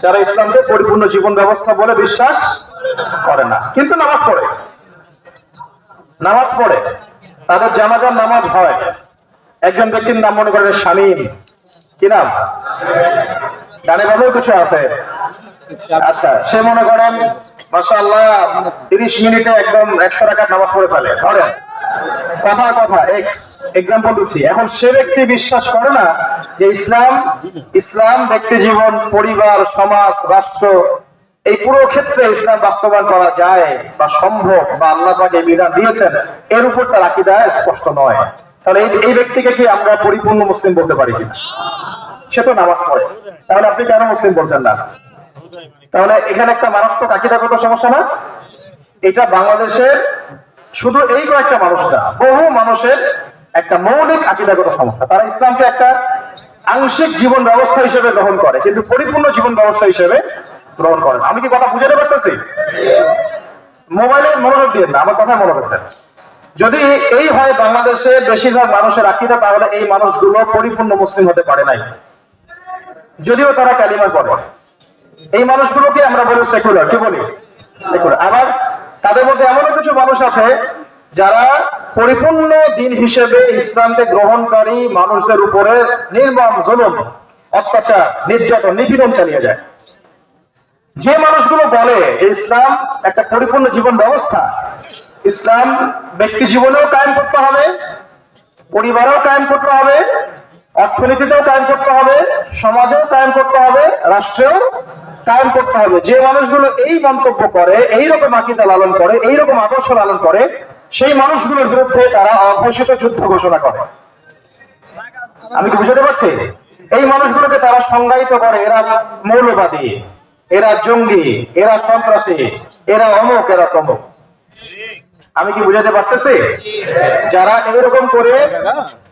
যারা ইসলামকে পরিপূর্ণ জীবন ব্যবস্থা বলে বিশ্বাস করে না, কিন্তু নামাজ পড়ে, তাদের জানাজার নামাজ হয়। একজন ব্যক্তির নাম মনে করেন শামীম, কি নাম? ডানে বামেও কিছু আছে। আচ্ছা, সে মনে করেন মাশাআল্লাহ 30 মিনিটে একদম 100 রাকাত নামাজ পড়ে ফেলে, ধরেন কথা এক্সাম্পল দিচ্ছি। এখন সে ব্যক্তি বিশ্বাস করে না যে ইসলাম ব্যক্তি জীবন, পরিবার, সমাজ, রাষ্ট্র, এই পুরো ক্ষেত্রে ইসলাম বাস্তবায়ন করা যায় বা সম্ভব, বা আল্লাহ তাকে বিধান দিয়েছেন, এর উপর তার আকীদা স্পষ্ট নয়। তাহলে এই ব্যক্তিকে কি আমরা পরিপূর্ণ মুসলিম বলতে পারি কিনা? সে তো নামাজ পড়ে, তাহলে আপনি কেন মুসলিম বলছেন না? তাহলে এখানে একটা মারাত্মক আকীদাগত সমস্যা না? এটা বাংলাদেশের শুধু এই কয়েকটা মানুষ না, বহু মানুষের একটা মৌলিক আকীদাগত সমস্যা। তারা ইসলামকে একটা আংশিক জীবন ব্যবস্থা হিসেবে গ্রহণ করে, কিন্তু পরিপূর্ণ জীবন ব্যবস্থা হিসেবে গ্রহণ করে। আমি কি কথা বুঝাতে পারতেছি? মোবাইলে মনোযোগ দিয়ে না, আমার কথা মনোযোগ দেন। যদি এই হয় বাংলাদেশে বেশিরভাগ মানুষের আকীদা, তাহলে এই মানুষগুলো পরিপূর্ণ মুসলিম হতে পারে নাই, যদিও তারা কালিমা পড়ে। এই মানুষগুলোকে আমরা বলি সেকুলার। কি বলি? সেকুলার। আবার তাদের মধ্যে এমনও কিছু মানুষ আছে যারা পরিপূর্ণ দিন হিসেবে ইসলামকে গ্রহণকারী মানুষদের উপরে নির্মম জুলুম, অত্যাচার, নির্যাতন, নিপীড়ন চালিয়ে যায়। যে মানুষগুলো বলে যে ইসলাম একটা পরিপূর্ণ জীবন ব্যবস্থা, ইসলাম ব্যক্তি জীবনেও কায়েম করতে হবে, পরিবারেও কায়েম করতে হবে, অর্থনীতিতেও কায়েম করতে হবে, সমাজেও কায়েম করতে হবে, রাষ্ট্রেও কায়েম করতে হবে, যে মানুষগুলো এই মন্তব্য করে, এইরকম আকীদা লালন করে, এইরকম আদর্শ লালন করে, সেই মানুষগুলোর বিরুদ্ধে তারা অঘোষিত যুদ্ধ ঘোষণা করে। আমি কি বুঝতে পারছি? এই মানুষগুলোকে তারা সংজ্ঞায়িত করে, এরা মৌলবাদী, এরা জঙ্গি, এরা সন্ত্রাসী, এরা অমুক, এরা তমুক। আমি কি বুঝাতে পারতেছি? যারা এরকম করে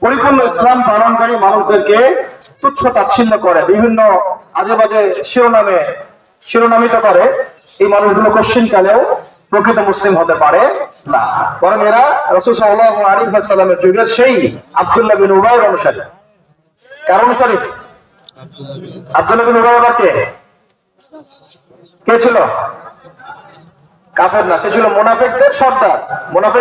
পরিপূর্ণ ইসলাম পালনকারী মানুষদেরকে তুচ্ছ তাচ্ছিল্য করে, বিভিন্ন আজে বাজে শিরোনামিত করে, এই মানুষগুলো কোশ্চিনকালেও প্রকৃত মুসলিম হতে পারে না, বরং এরা রাসূল সাল্লাল্লাহু আলাইহি ওয়াসাল্লামের যুগের সেই আব্দুল্লাহ বিন উবাইর অনুসারী। কার অনুসারী? আব্দুল্লাহ বিন উবাই আবার কে ছিল? কাফের না, সে ছিল মুনাফিকদের সর্দার।